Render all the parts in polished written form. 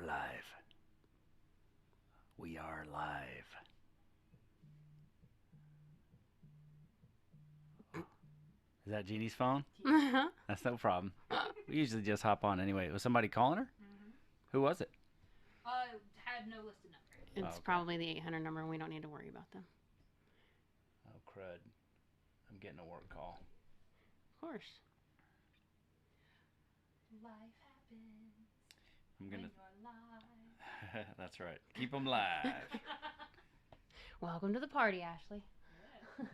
We're live. We are live. Is that Jeannie's phone? Uh-huh. That's no problem. We usually just hop on anyway. Was somebody calling her? Mm-hmm. Who was it? Had no listed number. It's probably the 800 number, and we don't need to worry about them. Oh, crud. I'm getting a work call. Of course. Life happens. I'm gonna. When you're live. That's right. Keep them live. Welcome to the party, Ashley. Yeah.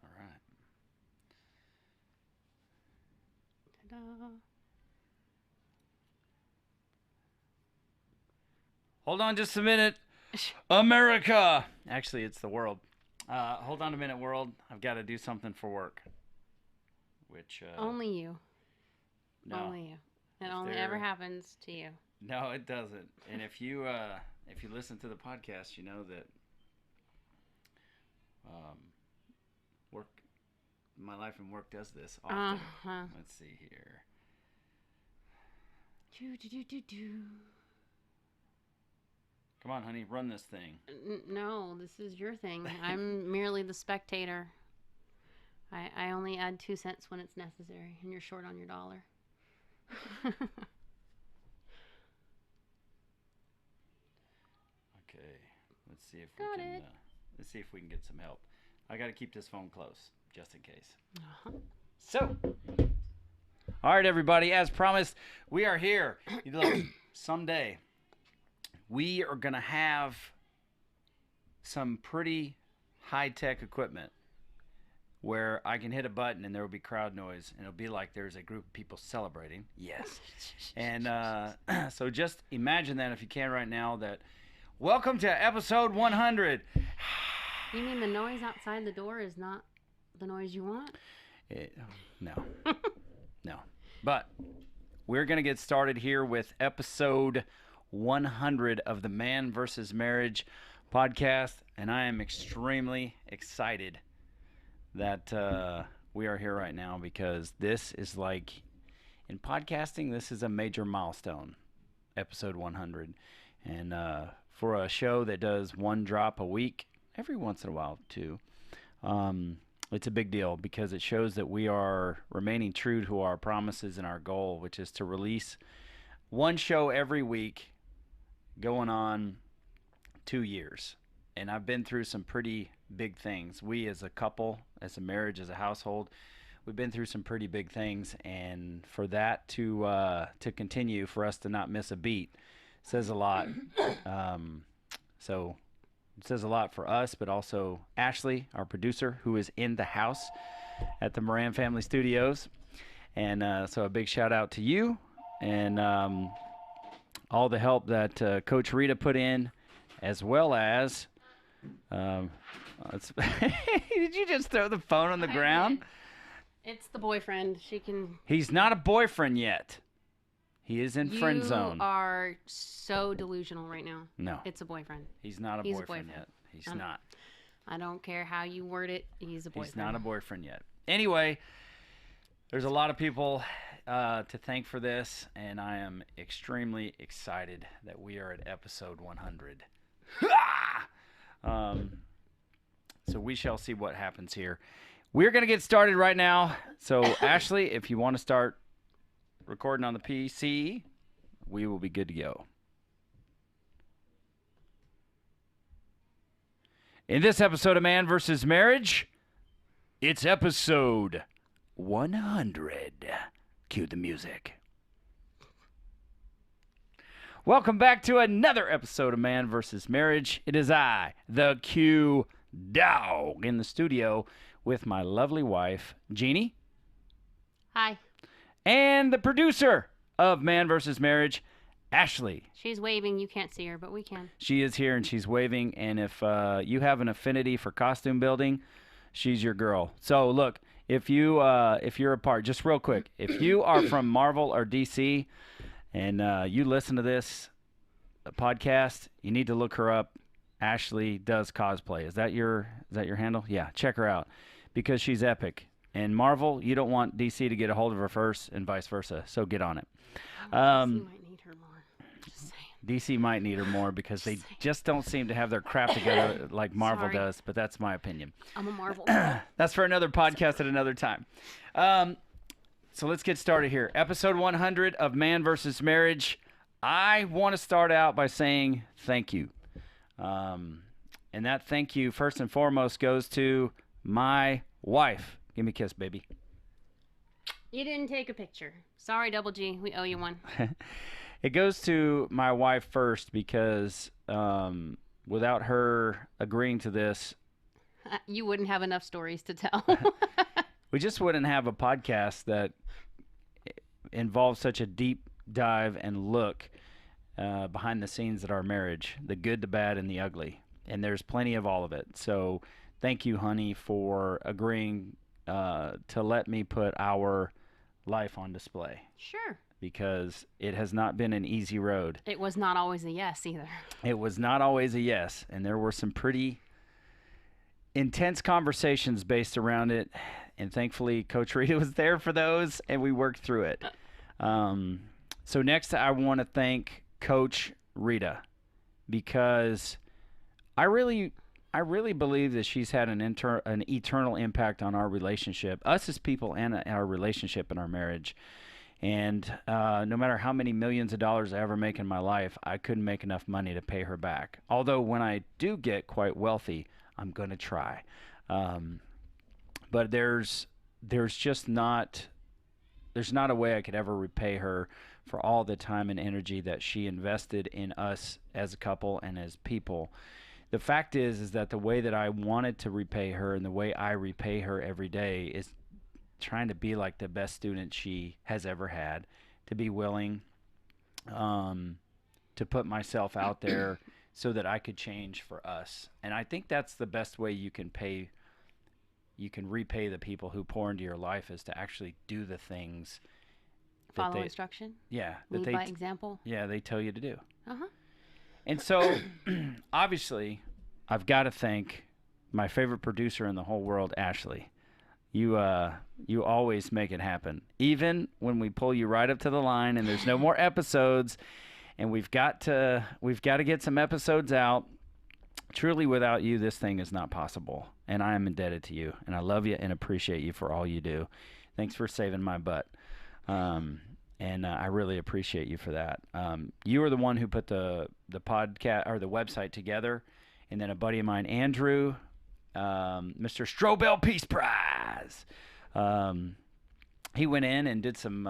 All right. Ta-da. Hold on just a minute. America. Actually, it's the world. Hold on a minute, world. I've got to do something for work. Which Only you. no, Only you. It If only they're- ever happens to you. no, it doesn't. And if you listen to the podcast, you know that work, my life and work does this often. Uh-huh. Let's see here. Do. Come on, honey, run this thing. No, this is your thing. I'm merely the spectator. I only add 2 cents when it's necessary, and you're short on your dollar. Okay, let's see if Got we can. it. Let's see if we can get some help. I got to keep this phone close just in case. Uh-huh. So, all right, everybody. As promised, we are here. You look, someday we are gonna have some pretty high-tech equipment where I can hit a button and there will be crowd noise, and it'll be like there's a group of people celebrating. Yes. And so just imagine that if you can right now. That welcome to episode 100. You mean the noise outside the door is not the noise you want? No. No. But we're going to get started here with episode 100 of the Man vs. Marriage podcast. And I am extremely excited that we are here right now, because this is like, in podcasting, this is a major milestone, episode 100. And for a show that does one drop a week, every once in a while too, it's a big deal, because it shows that we are remaining true to our promises and our goal, which is to release one show every week, going on 2 years. And I've been through some pretty big things. We as a couple, as a marriage, as a household, we've been through some pretty big things. And for that to continue, for us to not miss a beat, says a lot. So it says a lot for us, but also Ashley, our producer, who is in the house at the Moran Family Studios. And so a big shout out to you, and all the help that Coach Rita put in, as well as did you just throw the phone on the ground? It's the boyfriend. She can. He's not a boyfriend yet. He is in friend zone. You are so delusional right now. No, It's a boyfriend. he's not a He's a boyfriend boyfriend. yet. He's Um, not. I don't care how you word it. He's a boyfriend. He's not a boyfriend yet. Anyway, there's a lot of people to thank for this, and I am extremely excited that we are at episode 100. So we shall see what happens here. We're going to get started right now. So, Ashley, if you want to start recording on the PC, we will be good to go. In this episode of Man vs. Marriage, it's episode 100. Cue the music. Welcome back to another episode of Man vs. Marriage. It is I, the Q Dog, in the studio with my lovely wife, Jeannie, Hi. and the producer of Man vs. Marriage, Ashley. She's waving. You can't see her, but we can. She is here and she's waving. And if you have an affinity for costume building, she's your girl. So look, if you're a part, just real quick, if you are from Marvel or DC and you listen to this podcast, you need to look her up. Ashley does cosplay. Is that your handle? Yeah, check her out, because she's epic. And Marvel, you don't want DC to get a hold of her first, and vice versa. So get on it. You might need her more. Just saying. DC might need her more because they just don't seem to have their crap together like Marvel Sorry. does. But that's my opinion. I'm a Marvel. That's for another podcast at another time. So let's get started here. Episode 100 of Man vs. Marriage. I want to start out by saying thank you. And that thank you, first and foremost, goes to my wife. Give me a kiss, baby. You didn't take a picture. Sorry, Double G. We owe you one. It goes to my wife first because without her agreeing to this, You wouldn't have enough stories to tell. we just wouldn't have a podcast that involves such a deep dive and look behind the scenes of our marriage, the good, the bad, and the ugly. And there's plenty of all of it. So thank you, honey, for agreeing to let me put our life on display, Sure. because it has not been an easy road. It was not always a yes either. It was not always a yes, and there were some pretty intense conversations based around it, and thankfully Coach Rita was there for those, and we worked through it. So next I want to thank Coach Rita, because I really believe that she's had an eternal impact on our relationship, us as people, and our relationship and our marriage. And no matter how many millions of dollars I ever make in my life, I couldn't make enough money to pay her back. Although when I do get quite wealthy, I'm going to try. But there's just not a way I could ever repay her for all the time and energy that she invested in us as a couple and as people. The fact is that the way that I wanted to repay her and the way I repay her every day is trying to be like the best student she has ever had, to be willing to put myself out there so that I could change for us. And I think that's the best way you can repay the people who pour into your life, is to actually do the things that Follow instruction. Yeah. Lead by example. Yeah, they tell you to do. Uh-huh. And so, obviously, I've got to thank my favorite producer in the whole world, Ashley. You always make it happen. Even when we pull you right up to the line and there's no more episodes, and we've got to get some episodes out. Truly, without you, this thing is not possible. And I am indebted to you. And I love you and appreciate you for all you do. Thanks for saving my butt. And I really appreciate you for that. You are the one who put the podcast or the website together, and then a buddy of mine, Andrew, Mr. Strobel Peace Prize. He went in and did some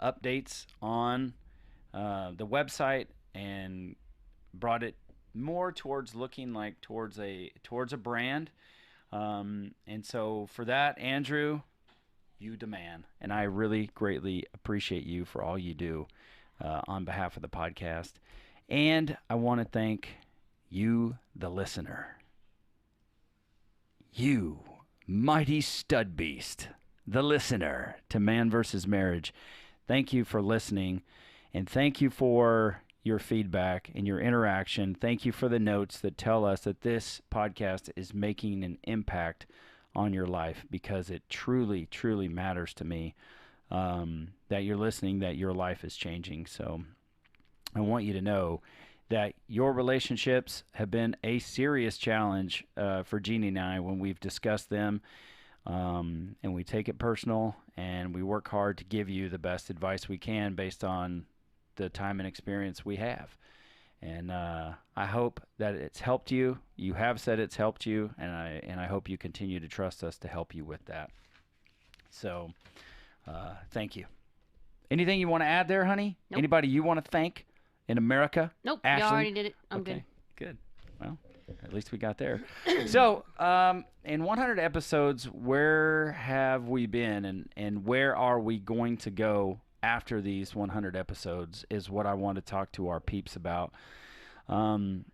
updates on the website and brought it more towards looking like towards a brand. And so for that, Andrew, you the man, and I really greatly appreciate you for all you do on behalf of the podcast. And I want to thank you, the listener. You, mighty stud beast, the listener to Man vs. Marriage. Thank you for listening, and thank you for your feedback and your interaction. Thank you for the notes that tell us that this podcast is making an impact on your life, because it truly, truly matters to me that you're listening, that your life is changing. So I want you to know that your relationships have been a serious challenge for Jeannie and I when we've discussed them, and we take it personal, and we work hard to give you the best advice we can based on the time and experience we have. And I hope that it's helped you. You have said it's helped you, and I hope you continue to trust us to help you with that. So, thank you. Anything you want to add there, honey? Nope. Anybody you want to thank in America? Nope. Ashley? You already did it. I'm Okay, good. Well, at least we got there. So, in 100 episodes, where have we been, and where are we going to go after these 100 episodes is what I want to talk to our peeps about. And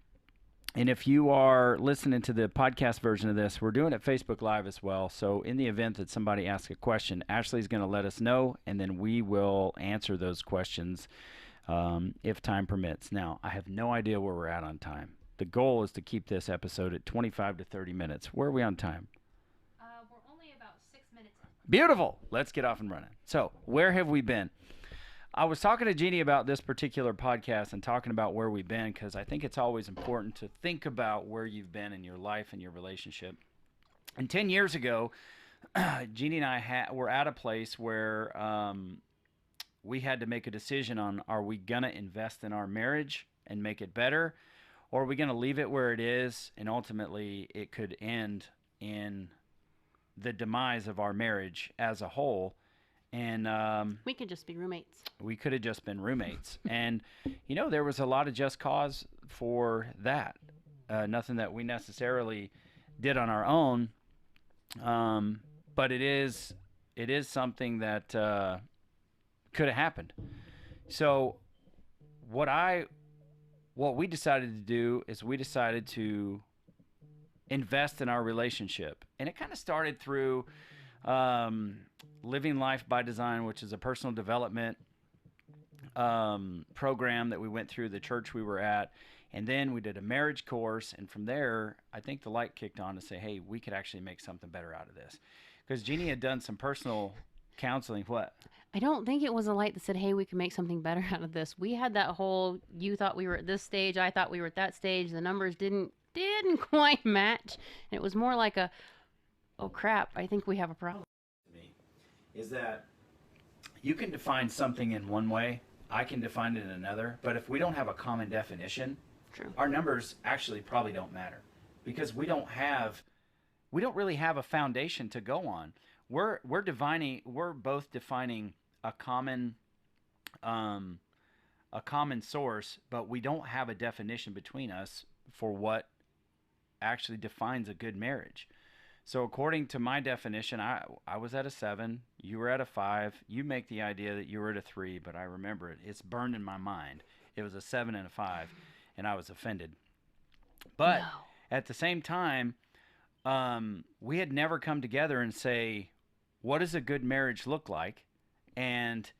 if you are listening to the podcast version of this, we're doing it Facebook Live as well. So in the event that somebody asks a question, Ashley's going to let us know, and then we will answer those questions if time permits. Now, I have no idea where we're at on time. The goal is to keep this episode at 25 to 30 minutes. Where are we on time? We're only Beautiful. Let's get off and running. So, where have we been? I was talking to Jeannie about this particular podcast and talking about where we've been because I think it's always important to think about where you've been in your life and your relationship. And 10 years ago, Jeannie and I were at a place where we had to make a decision on, are we going to invest in our marriage and make it better, or are we going to leave it where it is and ultimately it could end in the demise of our marriage as a whole. And We could just be roommates. we could have just been roommates. And, there was a lot of just cause for that. Nothing that we necessarily did on our own. But it is something that could have happened. So what we decided to do is we decided to invest in our relationship. And it kind of started through Living Life by Design, which is a personal development program that we went through the church we were at. And then we did a marriage course. And from there, I think the light kicked on to say, hey, we could actually make something better out of this. Because Jeannie had done some personal counseling. What? I don't think it was a light that said, hey, we can make something better out of this. We had that whole, you thought we were at this stage, I thought we were at that stage. The numbers didn't quite match. And it was more like oh crap, I think we have a problem. Is that you can define something in one way, I can define it in another, but if we don't have a common definition, True. our numbers actually probably don't matter because we don't really have a foundation to go on. We're both defining a common source, but we don't have a definition between us for what actually defines a good marriage. So according to my definition, I was at a 7, you were at a 5. You make the idea that you were at a 3, but I remember it. It's burned in my mind. It was a 7 and a 5, and I was offended. But No. at the same time, we had never come together and say, what does a good marriage look like? And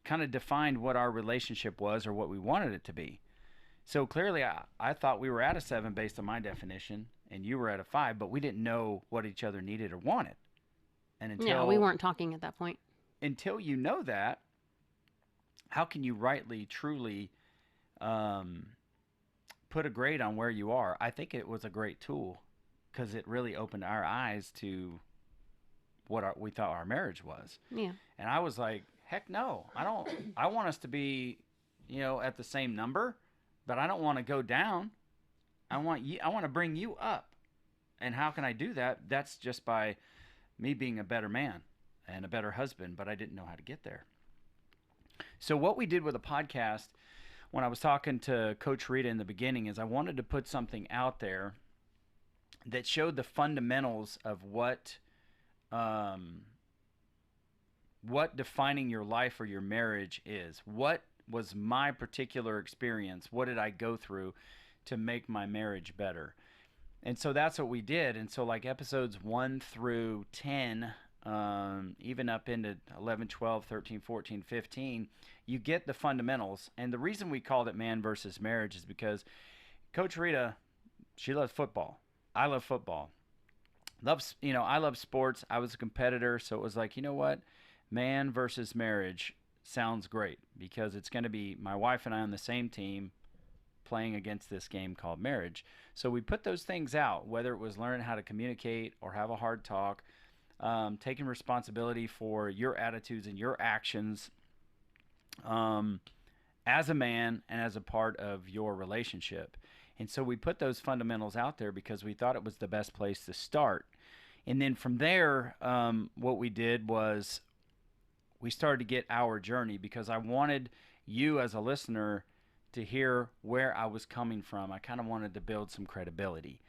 kind of defined what our relationship was or what we wanted it to be. So clearly, I thought we were at a 7 based on my definition, and you were at a 5, but we didn't know what each other needed or wanted. And Yeah, we weren't talking at that point. until you know that, how can you rightly, truly put a grade on where you are? I think it was a great tool because it really opened our eyes to what we thought our marriage was. Yeah. And I was like, heck no, I don't. I want us to be, at the same number, but I don't want to go down. I want to bring you up. And how can I do that? That's just by me being a better man and a better husband, but I didn't know how to get there. So what we did with a podcast, when I was talking to Coach Rita in the beginning, is I wanted to put something out there that showed the fundamentals of what defining your life or your marriage is. What was my particular experience? What did I go through to make my marriage better? And so that's what we did. And so like episodes 1 through 10, even up into 11, 12, 13, 14, 15, you get the fundamentals. And the reason we called it Man versus Marriage is because Coach Rita, she loves football. I love football. I love sports. I was a competitor. So it was like, you know what? Man versus Marriage sounds great because it's going to be my wife and I on the same team playing against this game called marriage. So we put those things out, whether it was learning how to communicate or have a hard talk, taking responsibility for your attitudes and your actions as a man and as a part of your relationship. And so we put those fundamentals out there because we thought it was the best place to start. And then from there, what we did was we started to get our journey because I wanted you as a listener to hear where I was coming from. I kind of wanted to build some credibility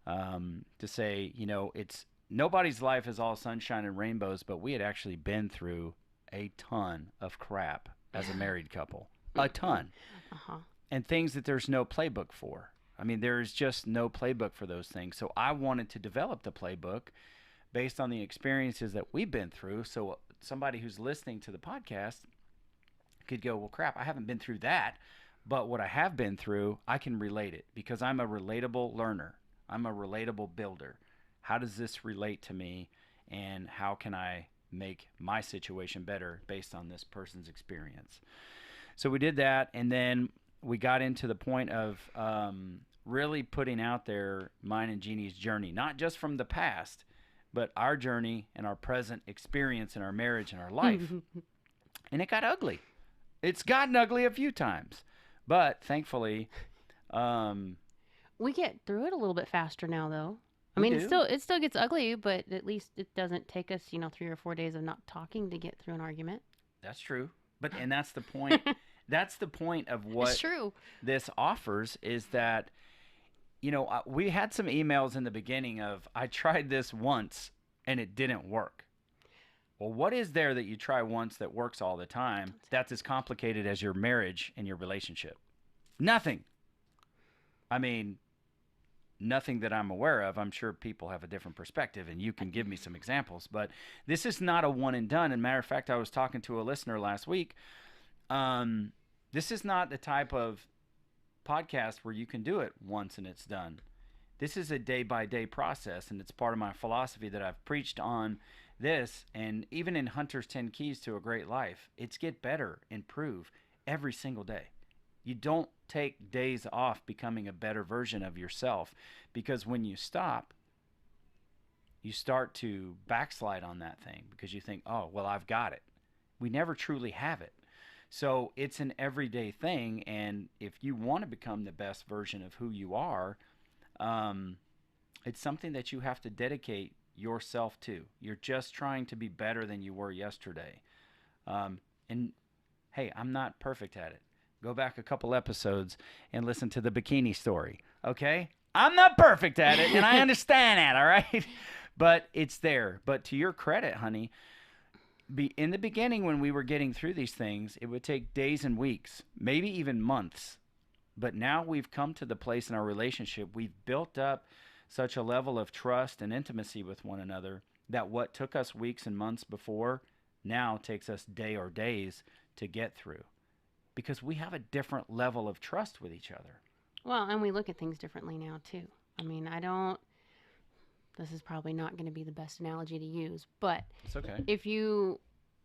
to say, it's nobody's life is all sunshine and rainbows, but we had actually been through a ton of crap as a married couple, a ton, and things that there's no playbook for. I mean, there's just no playbook for those things. So I wanted to develop the playbook based on the experiences that we've been through. So somebody who's listening to the podcast could go, well, crap, I haven't been through that. But what I have been through, I can relate it because I'm a relatable learner. I'm a relatable builder. How does this relate to me? and how can I make my situation better based on this person's experience. So we did that, and then we got into the point of really putting out there mine and Jeannie's journey, not just from the past, but our journey and our present experience in our marriage and our life. And it got ugly. It's gotten ugly a few times, but thankfully, We get through it a little bit faster now, though. I We mean, do. it still gets ugly, but at least it doesn't take us, 3 or 4 days of not talking to get through an argument. that's true. And that's the point. That's the point of It's what true. this offers is that, we had some emails in the beginning of, I tried this once and it didn't work. Well, what is there that you try once that works all the time that's as complicated as your marriage and your relationship? Nothing. I mean, nothing that I'm aware of. I'm sure people have a different perspective and you can give me some examples, but this is not a one and done. And matter of fact, I was talking to a listener last week. This is not the type of podcast where you can do it once and it's done. This is a day by day process, and it's part of my philosophy that I've preached on this. And even in Hunter's 10 Keys to a Great Life, it's get better, improve every single day. You don't take days off becoming a better version of yourself, because when you stop, you start to backslide on that thing because you think, oh, well, I've got it. We never truly have it. So it's an everyday thing. And if you want to become the best version of who you are, it's something that you have to dedicate yourself to. You're just trying to be better than you were yesterday. And hey, I'm not perfect at it. Go back a couple episodes and listen to the bikini story. Okay? I'm not perfect at it, and I understand that, all right? But it's there. But to your credit, honey, in the beginning when we were getting through these things, it would take days and weeks, maybe even months. But now we've come to the place in our relationship, we've built up such a level of trust and intimacy with one another that what took us weeks and months before now takes us day or days to get through, because we have a different level of trust with each other. Well, and we look at things differently now, too. I mean, this is probably not going to be the best analogy to use, but It's okay. if you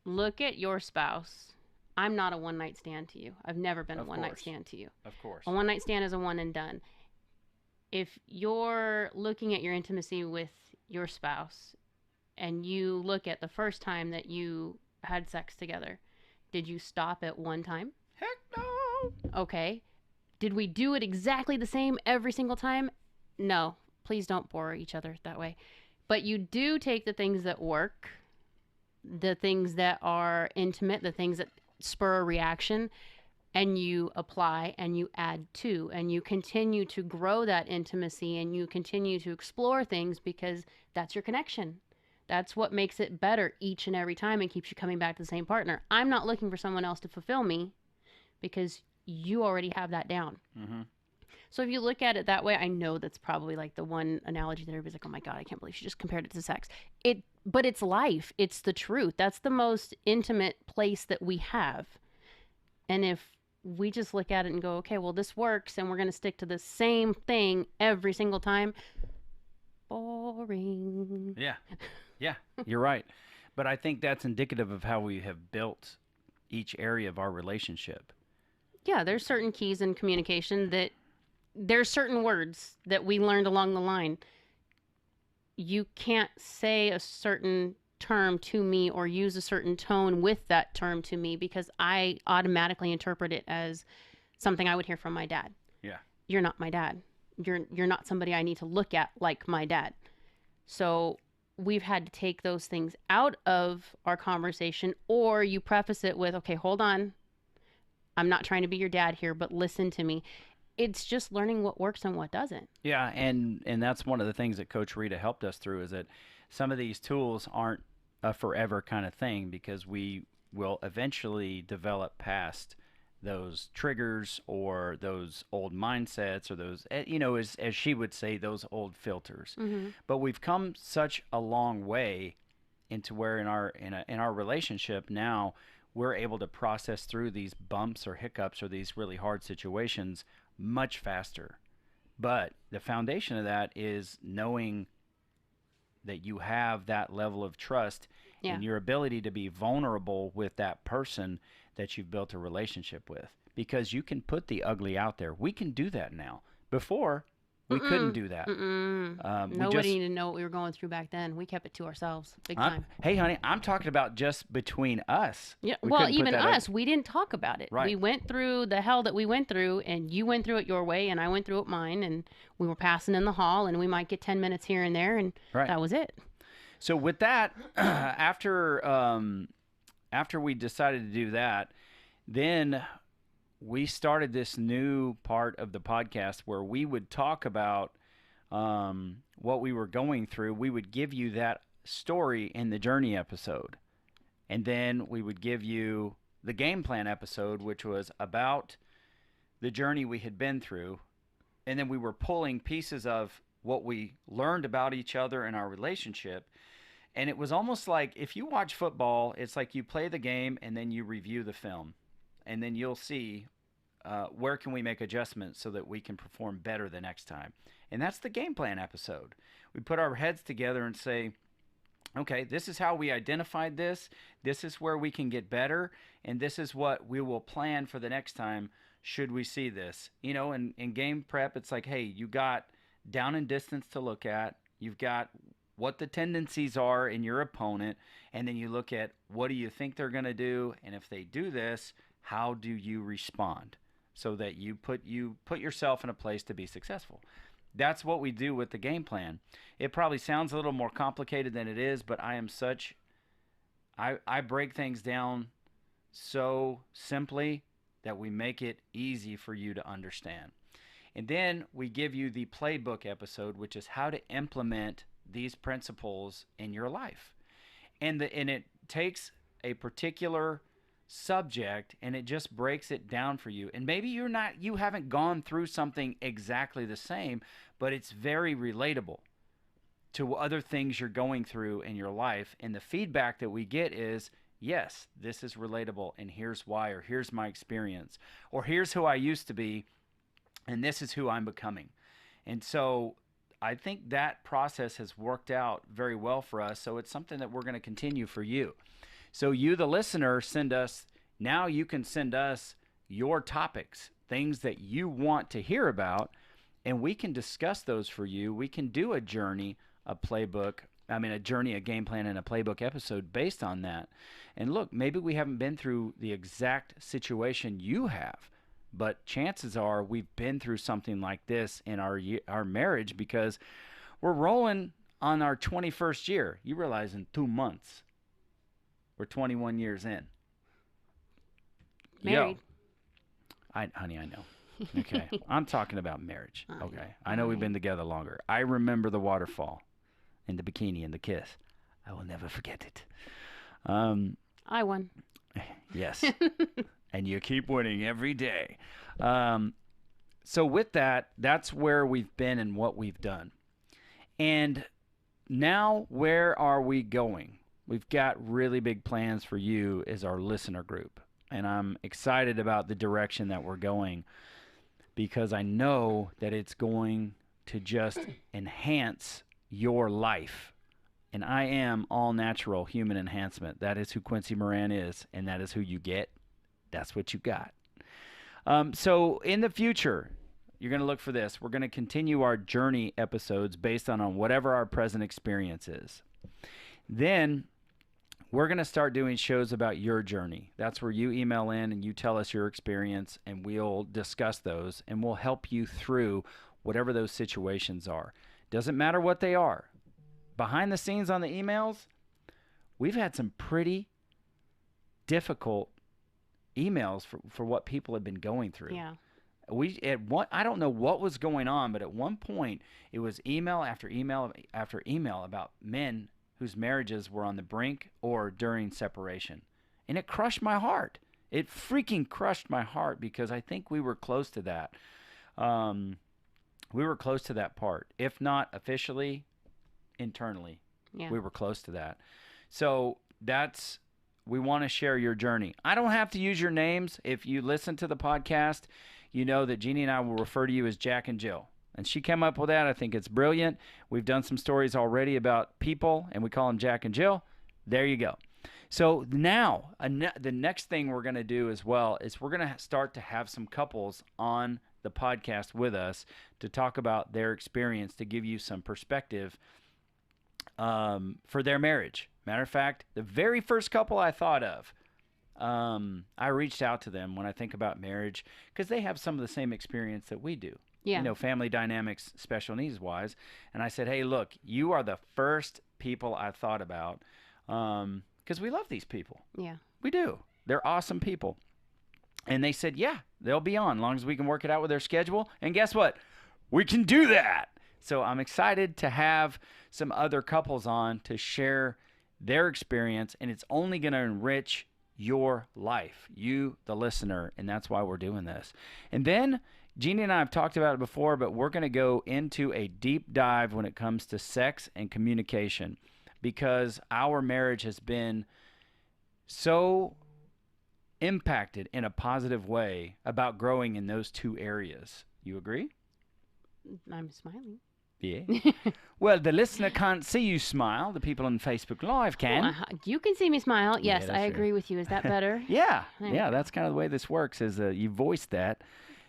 look at your spouse, I'm not a one night stand to you. I've never been a Of one night course. stand to you. Of course. A one night stand is a one and done. If you're looking at your intimacy with your spouse and you look at the first time that you had sex together, did you stop at one time? Heck no. Okay. Did we do it exactly the same every single time? No. Please don't bore each other that way. But you do take the things that work, the things that are intimate, the things that spur a reaction, and you apply and you add to, and you continue to grow that intimacy, and you continue to explore things, because that's your connection. That's what makes it better each and every time and keeps you coming back to the same partner. I'm not looking for someone else to fulfill me, because you already have that down. Mm-hmm. So if you look at it that way, I know that's probably like the one analogy that everybody's like, oh my God, I can't believe she just compared it to sex. But it's life. It's the truth. That's the most intimate place that we have. And if we just look at it and go, okay, well, this works and we're going to stick to the same thing every single time, boring. Yeah. Yeah, you're right. But I think that's indicative of how we have built each area of our relationship. Yeah, there's certain keys in communication that there's certain words that we learned along the line. You can't say a certain term to me or use a certain tone with that term to me, because I automatically interpret it as something I would hear from my dad. Yeah. You're not my dad. You're not somebody I need to look at like my dad. So we've had to take those things out of our conversation, or you preface it with, okay, hold on. I'm not trying to be your dad here, but listen to me. It's just learning what works and what doesn't. Yeah, and that's one of the things that Coach Rita helped us through, is that some of these tools aren't a forever kind of thing, because we will eventually develop past those triggers or those old mindsets or those, as she would say, those old filters. Mm-hmm. But we've come such a long way into where in our relationship now we're able to process through these bumps or hiccups or these really hard situations much faster. But the foundation of that is knowing that you have that level of trust Yeah. in your ability to be vulnerable with that person that you've built a relationship with, because you can put the ugly out there. We can do that now. Before, we couldn't do that. We Nobody just, needed to know what we were going through back then. We kept it to ourselves, big I'm- time. hey, honey, I'm talking about just between us. Yeah. We Well, couldn't put even that out- us, we didn't talk about it. Right. We went through the hell that we went through, and you went through it your way, and I went through it mine, and we were passing in the hall, and we might get 10 minutes here and there, and Right. that was it. So with that, after we decided to do that, then we started this new part of the podcast where we would talk about what we were going through. We would give you that story in the journey episode, and then we would give you the game plan episode, which was about the journey we had been through, and then we were pulling pieces of what we learned about each other and our relationship. And it was almost like, if you watch football, it's like you play the game and then you review the film, and then you'll see where can we make adjustments so that we can perform better the next time. And that's the game plan episode. We put our heads together and say, okay, this is how we identified this. This is where we can get better. And this is what we will plan for the next time should we see this. You know, in game prep, it's like, hey, you got down and distance to look at. You've got what the tendencies are in your opponent. And then you look at, what do you think they're going to do? And if they do this, how do you respond so that you put yourself in a place to be successful? That's what we do with the game plan. It probably sounds a little more complicated than it is, but I break things down so simply that we make it easy for you to understand. And then we give you the playbook episode, which is how to implement these principles in your life. And it takes a particular subject and it just breaks it down for you. And maybe you haven't gone through something exactly the same, but it's very relatable to other things you're going through in your life. And the feedback that we get is, yes, this is relatable, and here's why, or here's my experience, or here's who I used to be, and this is who I'm becoming. And so I think that process has worked out very well for us. So it's something that we're going to continue for you. So you, the listener, you can send us your topics, things that you want to hear about, and we can discuss those for you. We can do a journey, a game plan and a playbook episode based on that. And look, maybe we haven't been through the exact situation you have, but chances are we've been through something like this in our marriage, because we're rolling on our 21st year. You realize in 2 months, we're 21 years in. Married. Honey, I know. Okay. I'm talking about marriage. I Okay. know. I know we've been together longer. I remember the waterfall and the bikini and the kiss. I will never forget it. I won. Yes. And you keep winning every day. So with that, that's where we've been and what we've done. And now, where are we going? We've got really big plans for you as our listener group. And I'm excited about the direction that we're going, because I know that it's going to just enhance your life. And I am all natural human enhancement. That is who Quincy Moran is, and that is who you get. That's what you got. So in the future, you're going to look for this. We're going to continue our journey episodes based on whatever our present experience is. Then we're going to start doing shows about your journey. That's where you email in and you tell us your experience, and we'll discuss those, and we'll help you through whatever those situations are. Doesn't matter what they are. Behind the scenes on the emails, we've had some pretty difficult emails for what people have been going through. Yeah. I don't know what was going on, but at one point it was email after email after email about men whose marriages were on the brink or during separation. And it crushed my heart. It freaking crushed my heart, because I think we were close to that. We were close to that part. If not officially, internally, Yeah. we were close to that. So we want to share your journey. I don't have to use your names. If you listen to the podcast, you know that Jeannie and I will refer to you as Jack and Jill. And she came up with that. I think it's brilliant. We've done some stories already about people, and we call them Jack and Jill. There you go. So now, the next thing we're going to do as well is we're going to start to have some couples on the podcast with us to talk about their experience, to give you some perspective for their marriage. Matter of fact, the very first couple I thought of, I reached out to them when I think about marriage because they have some of the same experience that we do. Yeah. You know, family dynamics, special needs wise. And I said, hey, look, you are the first people I thought about because we love these people. Yeah. We do. They're awesome people. And they said, yeah, they'll be on as long as we can work it out with their schedule. And guess what? We can do that. So I'm excited to have some other couples on to share their experience. And it's only going to enrich your life, you, the listener. And that's why we're doing this. And then Jeannie and I have talked about it before, but we're going to go into a deep dive when it comes to sex and communication because our marriage has been so impacted in a positive way about growing in those two areas. You agree? I'm smiling. Yeah. Well, the listener can't see you smile. The people on Facebook Live can. Well, you can see me smile. Yeah, Yes, that's I true. agree with you. Is that better? Yeah. There you Yeah, go. that's kind of the way this works is you voice that.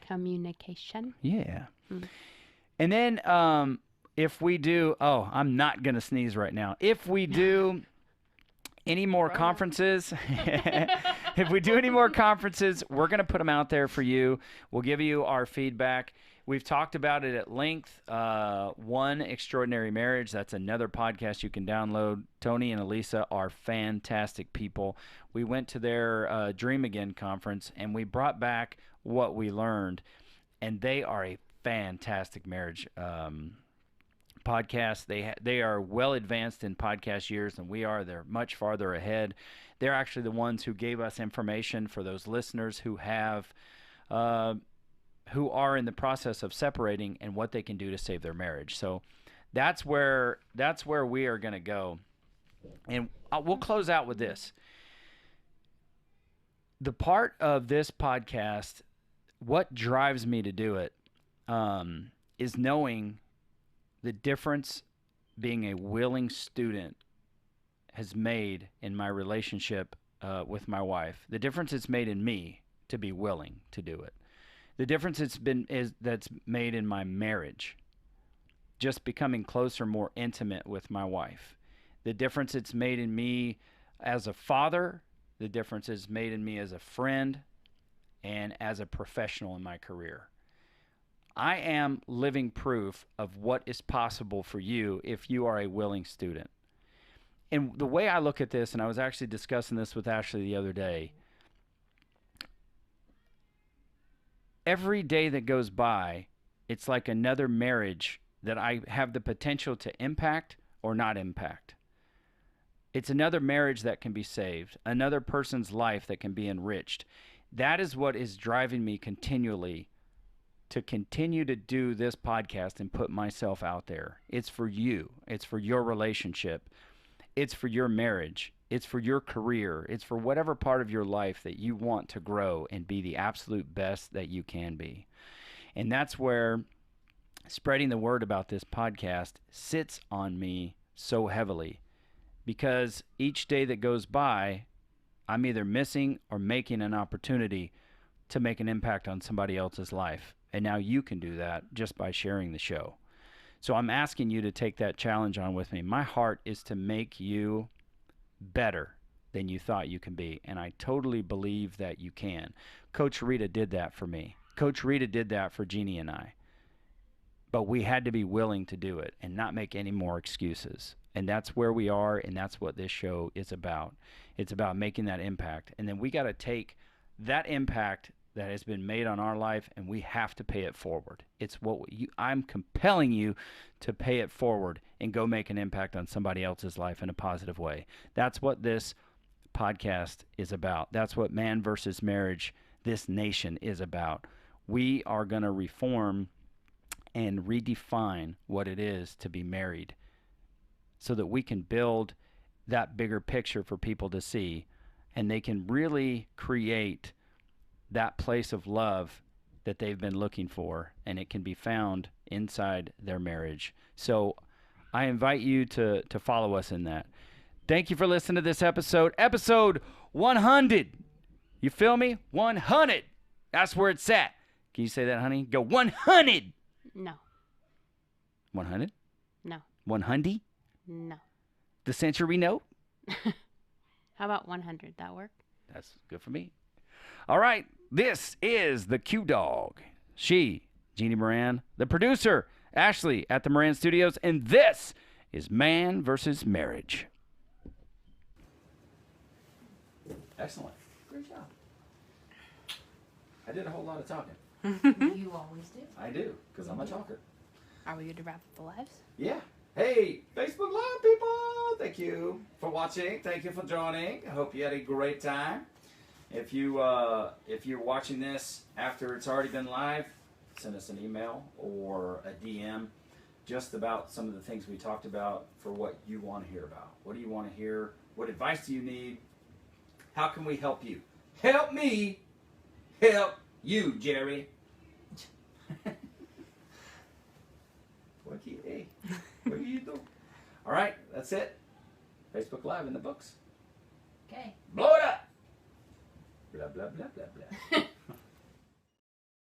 Communication. Yeah. Mm. And then if we do, I'm not going to sneeze right now. If we do any more Right on. conferences, if we do any more conferences, we're going to put them out there for you. We'll give you our feedback. We've talked about it at length. One Extraordinary Marriage, that's another podcast you can download. Tony and Elisa are fantastic people. We went to their Dream Again conference, and we brought back what we learned, and they are a fantastic marriage podcast. They are well advanced in podcast years than we are. They're much farther ahead. They're actually the ones who gave us information for those listeners who have who are in the process of separating and what they can do to save their marriage. So that's where we are going to go. And we'll close out with this. The part of this podcast, what drives me to do it, is knowing the difference being a willing student has made in my relationship with my wife. The difference it's made in me to be willing to do it. The difference that's made in my marriage, just becoming closer, more intimate with my wife. The difference it's made in me as a father, the difference it's made in me as a friend, and as a professional in my career. I am living proof of what is possible for you if you are a willing student. And the way I look at this, and I was actually discussing this with Ashley the other day, every day that goes by, it's like another marriage that I have the potential to impact or not impact. It's another marriage that can be saved, another person's life that can be enriched. That is what is driving me continually to continue to do this podcast and put myself out there. It's for you. It's for your relationship. It's for your marriage. It's for your career. It's for whatever part of your life that you want to grow and be the absolute best that you can be. And that's where spreading the word about this podcast sits on me so heavily, because each day that goes by, I'm either missing or making an opportunity to make an impact on somebody else's life. And now you can do that just by sharing the show. So I'm asking you to take that challenge on with me. My heart is to make you better than you thought you can be. And I totally believe that you can. Coach Rita did that for me. Coach Rita did that for Jeannie and I. But we had to be willing to do it and not make any more excuses. And that's where we are, and that's what this show is about. It's about making that impact. And then we got to take that impact that has been made on our life, and we have to pay it forward. It's what I'm compelling you to pay it forward and go make an impact on somebody else's life in a positive way. That's what this podcast is about. That's what Man versus Marriage, this nation, is about. We are going to reform and redefine what it is to be married so that we can build that bigger picture for people to see, and they can really create that place of love that they've been looking for, and it can be found inside their marriage. So I invite you to follow us in that. Thank you for listening to this episode. Episode 100. You feel me? 100. That's where it's at. Can you say that, honey? Go 100. No. 100? No. 100? No. The century note? How about 100? That work? That's good for me. All right. This is the Q Dog. She, Jeannie Moran, the producer, Ashley at the Moran Studios, and this is Man versus Marriage. Excellent. Great job. I did a whole lot of talking. You always do. I do, because I'm a talker. Are we good to wrap up the lives? Yeah. Hey, Facebook Live people. Thank you for watching. Thank you for joining. I hope you had a great time. If you're watching this after it's already been live, send us an email or a DM just about some of the things we talked about for what you want to hear about. What do you want to hear? What advice do you need? How can we help you? Help me help you, Jerry. What do you do? All right, that's it. Facebook Live in the books. Okay. Blow it up. Blah, blah, blah, blah, blah.